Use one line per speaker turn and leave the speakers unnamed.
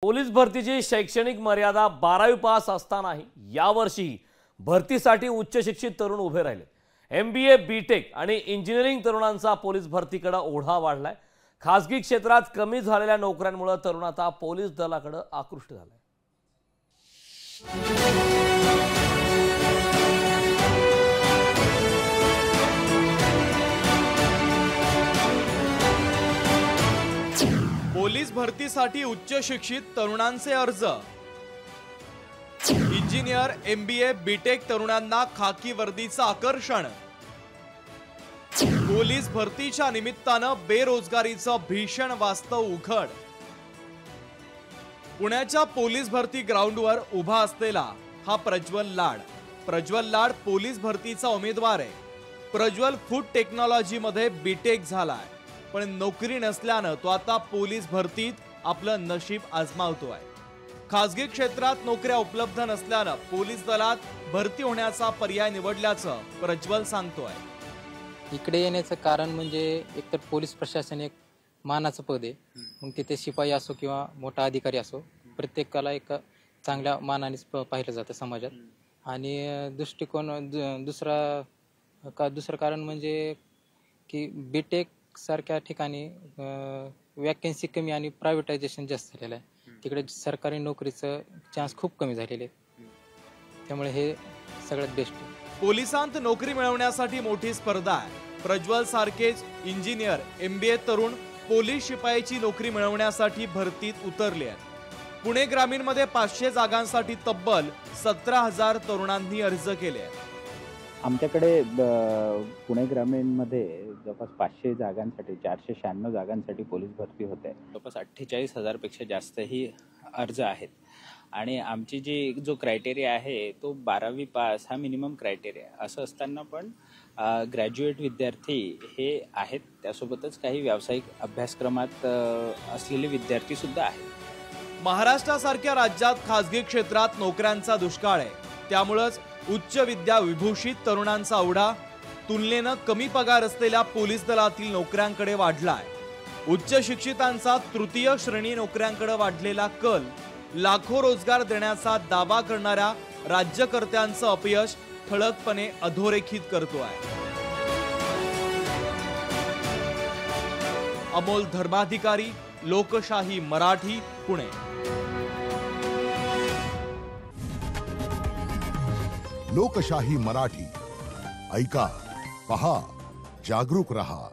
Police भरतीची शैक्षणिक मर्यादा 12वी पास असतानाही यावर्षी भरतीसाठी उच्च शिक्षित तरुण उभे राहिले। MBA बीटेक आणि इंजिनिअरिंग तरुणांचा पोलीस भरतीकडे ओढा वाढलाय। खासगी क्षेत्रात कमी झालेल्या नोकऱ्यांमुळे तरुण आता पोलीस दलाकडे आकृष्ट झालाय।
पोलीस भरतीसाठी उच्च शिक्षित तरुणांचे अर्ज। इंजिनियर MBA बीटेक तरुणांना खाकी वर्दीचं आकर्षण। पोलीस भरतीच्या निमित्तानं बेरोजगारीचं भीषण वास्तव उघड। पुण्याच्या पोलीस भरती ग्राउंडवर उभा असलेला हा प्रज्वल लाड। प्रज्वल लाड पोलीस भरतीचा उमेदवार आहे। प्रज्वल फूड टेक्नॉलॉजी मध्ये बीटेक झालाय, पण नोकरी नसल्यानं तो आता पोलीस भरतीत आपलं नशीब आजमावतोय। खासगी क्षेत्रात नोकऱ्या उपलब्ध नसल्यानं पोलीस दलात भरती होण्याचा पर्याय निवडल्याचं प्रज्वल सांगतोय।
इकडे येण्याचं कारण म्हणजे एकतर पोलीस प्रशासन एक मानाचं पद आहे, मग तिथे शिपाई असो किंवा मोठा अधिकारी असो, प्रत्येकाला एक चांगल्या मानानेच पाहिलं जातं समाजात। आणि दुसरं कारण म्हणजे की बीटेक सारख्या ठिकाणी वॅकन्सी कमी आणि प्रायव्हेटायझेशन जास्त झालेलं आहे। तिकडे सरकारी नोकरीचं चान्स खूप कमी झालेले आहेत, त्यामुळे हे सगळ्यात बेस्ट आहे।
पोलिसांत नोकरी मिळवण्यासाठी मोठी स्पर्धा आहे। प्रज्वल सारखेच इंजिनियर MBA तरुण पोलीस शिपाईची नोकरी मिळवण्यासाठी भरतीत उतरले आहेत। पुणे ग्रामीण मध्ये 500 जागांसाठी तब्बल 17,000 तरुणांनी अर्ज केले आहेत।
आमच्याकडे पुणे ग्रामीण मध्ये जवळपास 500 जागांसाठी 496 जागांसाठी पोलीस भरती होते। जवळपास 48,000 पेक्षा जास्त ही अर्ज आहेत। आणि आमची जो क्रायटेरिया आहे तो 12वी पास हा मिनिमम क्रायटेरिया असं असताना पण ग्रॅज्युएट विद्यार्थी हे आहेत, त्यासोबतच काही व्यावसायिक अभ्यासक्रमात असलेले विद्यार्थी सुद्धा आहेत।
महाराष्ट्रासारख्या राज्यात खासगी क्षेत्रात नोकऱ्यांचा दुष्काळ आहे, त्यामुळेच उच्च विद्या विभूषित तरुणांचा ओढा तुलनेनं कमी पगार असलेल्या पोलीस दलातील नोकऱ्यांकडे वाढलाय। उच्च शिक्षितांचा तृतीय श्रेणी नोकऱ्यांकडे वाढलेला कल लाखो रोजगार देण्याचा दावा करणाऱ्या राज्यकर्त्यांचं अपयश ठळकपणे अधोरेखित करतोय। अमोल धर्माधिकारी, लोकशाही मराठी, पुणे।
लोकशाही मराठी ऐका, पहा, जागरूक रहा।